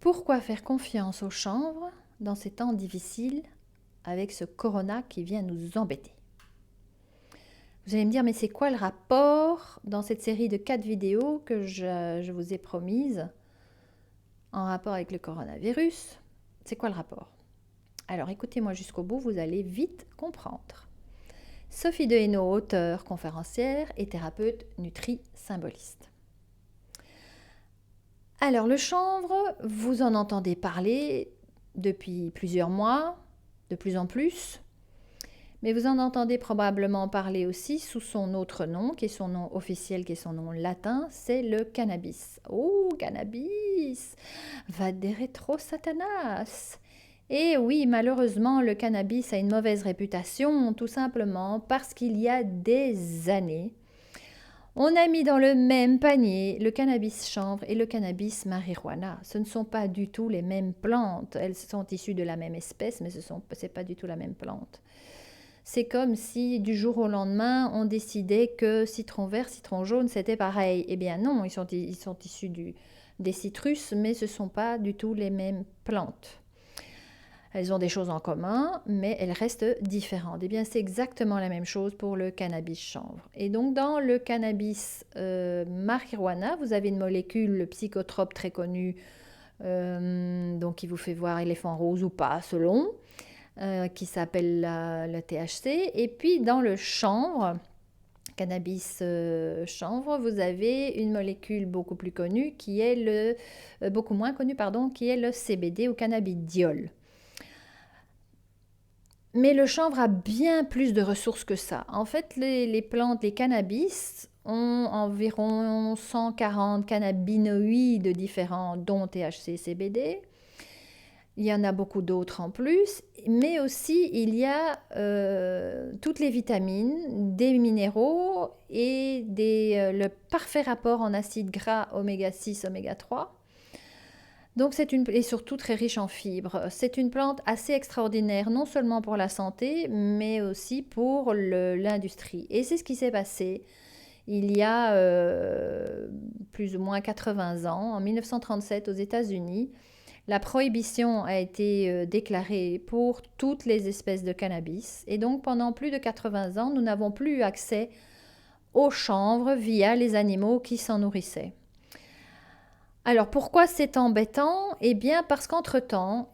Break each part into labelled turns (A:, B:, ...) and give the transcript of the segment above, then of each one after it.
A: Pourquoi faire confiance au chanvre dans ces temps difficiles avec ce corona qui vient nous embêter? Vous allez me dire, mais c'est quoi le rapport dans cette série de 4 vidéos que je vous ai promises en rapport avec le coronavirus? C'est quoi le rapport? Alors écoutez-moi jusqu'au bout, vous allez vite comprendre. Sophie Dehaenaut, auteure, conférencière et thérapeute nutri-symboliste. Alors le chanvre, vous en entendez parler depuis plusieurs mois, de plus en plus, mais vous en entendez probablement parler aussi sous son autre nom, qui est son nom officiel, qui est son nom latin, c'est le cannabis. Oh, cannabis! Vadere retro Satanas! Et oui, malheureusement, le cannabis a une mauvaise réputation, tout simplement parce qu'il y a des années, on a mis dans le même panier le cannabis chanvre et le cannabis marijuana. Ce ne sont pas du tout les mêmes plantes. Elles sont issues de la même espèce, mais ce n'est pas du tout la même plante. C'est comme si du jour au lendemain, on décidait que citron vert, citron jaune, c'était pareil. Eh bien non, ils sont issus des citrus, mais ce ne sont pas du tout les mêmes plantes. Elles ont des choses en commun, mais elles restent différentes. Eh bien, c'est exactement la même chose pour le cannabis chanvre. Et donc, dans le cannabis marijuana, vous avez une molécule psychotrope très connue, donc qui vous fait voir éléphant rose ou pas, selon, qui s'appelle le THC. Et puis, dans le chanvre, cannabis chanvre, vous avez une molécule beaucoup plus connue, beaucoup moins connue, pardon, qui est le CBD ou cannabidiol. Mais le chanvre a bien plus de ressources que ça. En fait, les plantes, les cannabis, ont environ 140 cannabinoïdes différents, dont THC et CBD. Il y en a beaucoup d'autres en plus, mais aussi il y a toutes les vitamines, des minéraux et le parfait rapport en acides gras oméga 6, oméga 3. Donc et surtout très riche en fibres. C'est une plante assez extraordinaire, non seulement pour la santé, mais aussi pour l'industrie. Et c'est ce qui s'est passé il y a plus ou moins 80 ans, en 1937 aux États-Unis. La prohibition a été déclarée pour toutes les espèces de cannabis. Et donc pendant plus de 80 ans, nous n'avons plus eu accès au chanvre via les animaux qui s'en nourrissaient. Alors pourquoi c'est embêtant? Eh bien parce qu'entre-temps,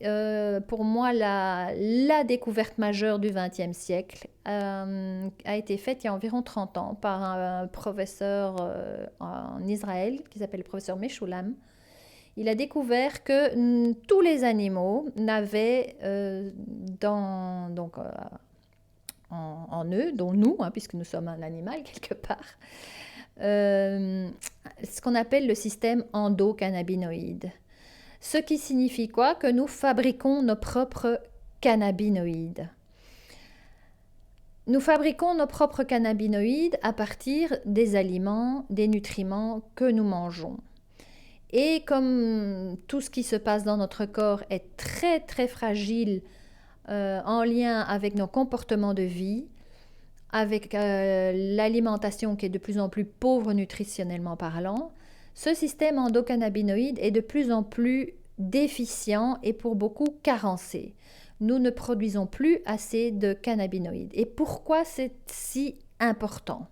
A: pour moi la découverte majeure du XXe siècle a été faite il y a environ 30 ans par un professeur en Israël qui s'appelle le professeur Meshulam. Il a découvert que tous les animaux n'avaient en eux, dont nous, puisque nous sommes un animal quelque part, ce qu'on appelle le système endocannabinoïde. Ce qui signifie quoi? Que nous fabriquons nos propres cannabinoïdes. Nous fabriquons nos propres cannabinoïdes à partir des aliments, des nutriments que nous mangeons. Et comme tout ce qui se passe dans notre corps est très très fragile en lien avec nos comportements de vie, avec l'alimentation qui est de plus en plus pauvre nutritionnellement parlant, ce système endocannabinoïde est de plus en plus déficient et pour beaucoup carencé. Nous ne produisons plus assez de cannabinoïdes. Et pourquoi c'est si important?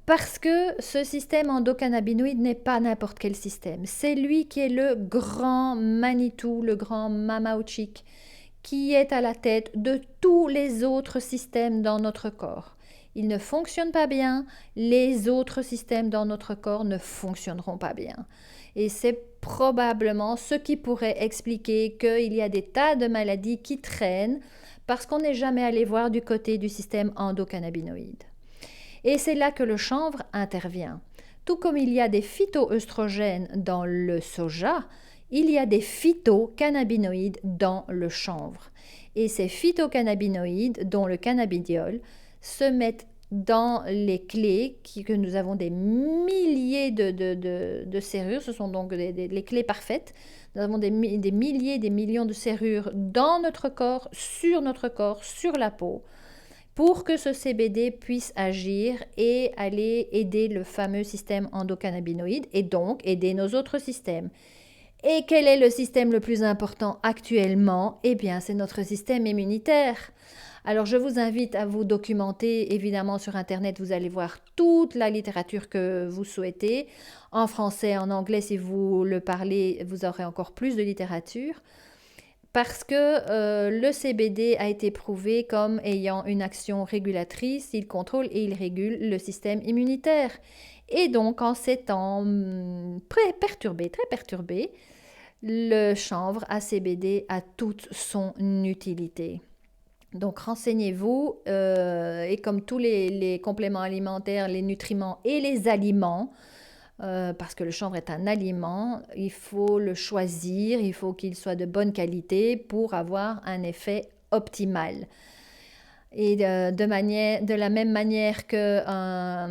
A: Parce que ce système endocannabinoïde n'est pas n'importe quel système. C'est lui qui est le grand Manitou, le grand Mamauchik, qui est à la tête de tous les autres systèmes dans notre corps. Il ne fonctionne pas bien, les autres systèmes dans notre corps ne fonctionneront pas bien. Et c'est probablement ce qui pourrait expliquer qu'il y a des tas de maladies qui traînent parce qu'on n'est jamais allé voir du côté du système endocannabinoïde. Et c'est là que le chanvre intervient. Tout comme il y a des phytoœstrogènes dans le soja, il y a des phytocannabinoïdes dans le chanvre. Et ces phytocannabinoïdes, dont le cannabidiol, se mettent dans les clés, que nous avons des milliers de serrures, ce sont donc les clés parfaites. Nous avons des milliers, des millions de serrures dans notre corps, sur la peau, pour que ce CBD puisse agir et aller aider le fameux système endocannabinoïde et donc aider nos autres systèmes. Et quel est le système le plus important actuellement? Eh bien, c'est notre système immunitaire. Alors, je vous invite à vous documenter. Évidemment, sur Internet, vous allez voir toute la littérature que vous souhaitez. En français, en anglais, si vous le parlez, vous aurez encore plus de littérature. Parce que le CBD a été prouvé comme ayant une action régulatrice, il contrôle et il régule le système immunitaire. Et donc, en ces temps très perturbés, le chanvre à CBD a toute son utilité. Donc, renseignez-vous et comme tous les compléments alimentaires, les nutriments et les aliments, parce que le chanvre est un aliment, il faut le choisir, il faut qu'il soit de bonne qualité pour avoir un effet optimal. Et de la même manière qu'un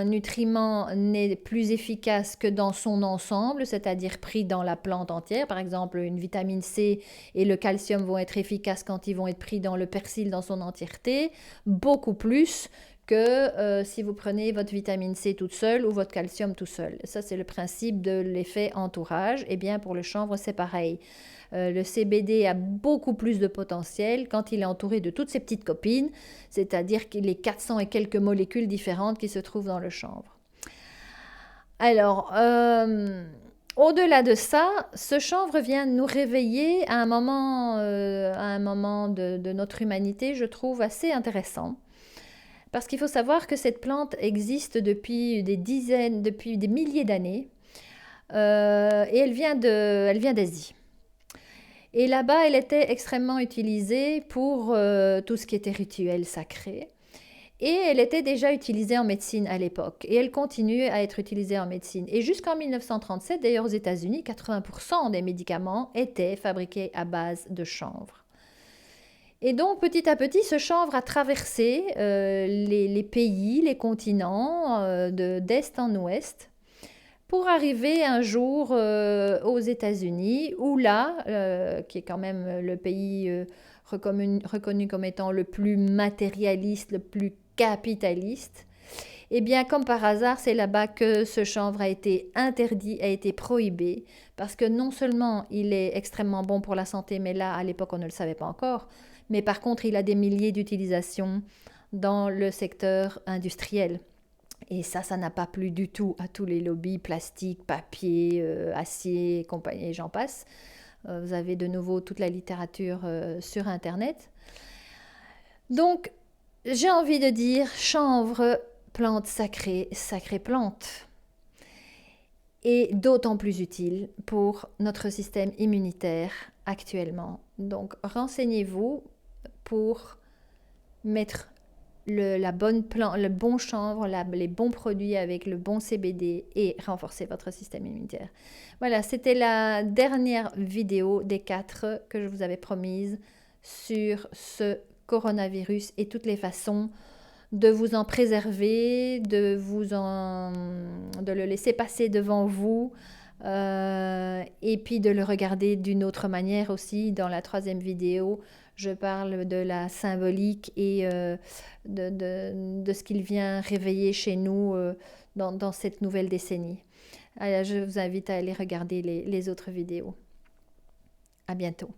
A: nutriment n'est plus efficace que dans son ensemble, c'est-à-dire pris dans la plante entière, par exemple une vitamine C et le calcium vont être efficaces quand ils vont être pris dans le persil dans son entièreté, beaucoup plus que si vous prenez votre vitamine C toute seule ou votre calcium tout seul. Ça, c'est le principe de l'effet entourage. Et bien, pour le chanvre, c'est pareil. Le CBD a beaucoup plus de potentiel quand il est entouré de toutes ses petites copines, c'est-à-dire qu'il est 400 et quelques molécules différentes qui se trouvent dans le chanvre. Alors, au-delà de ça, ce chanvre vient nous réveiller à un moment de notre humanité, je trouve assez intéressant. Parce qu'il faut savoir que cette plante existe depuis des milliers d'années, et elle vient d'Asie. Et là-bas, elle était extrêmement utilisée pour tout ce qui était rituel sacré. Et elle était déjà utilisée en médecine à l'époque. Et elle continue à être utilisée en médecine. Et jusqu'en 1937, d'ailleurs aux États-Unis, 80% des médicaments étaient fabriqués à base de chanvre. Et donc, petit à petit, ce chanvre a traversé les pays, les continents, d'est en ouest, pour arriver un jour aux États-Unis, où là, qui est quand même le pays reconnu comme étant le plus matérialiste, le plus capitaliste, eh bien, comme par hasard, c'est là-bas que ce chanvre a été interdit, a été prohibé, parce que non seulement il est extrêmement bon pour la santé, mais là, à l'époque, on ne le savait pas encore, mais par contre, il a des milliers d'utilisations dans le secteur industriel. Et ça n'a pas plu du tout à tous les lobbies plastique, papier, acier, compagnie, et j'en passe. Vous avez de nouveau toute la littérature sur Internet. Donc, j'ai envie de dire chanvre, plante sacrée, sacrée plante. Et d'autant plus utile pour notre système immunitaire actuellement. Donc, renseignez-vous pour mettre le bon chanvre, les bons produits avec le bon CBD et renforcer votre système immunitaire. Voilà, c'était la dernière vidéo des 4 que je vous avais promises sur ce coronavirus et toutes les façons de vous en préserver, de le laisser passer devant vous, et puis de le regarder d'une autre manière aussi. Dans la 3e vidéo, je parle de la symbolique et de ce qu'il vient réveiller chez nous dans cette nouvelle décennie. Alors, je vous invite à aller regarder les autres vidéos. À bientôt.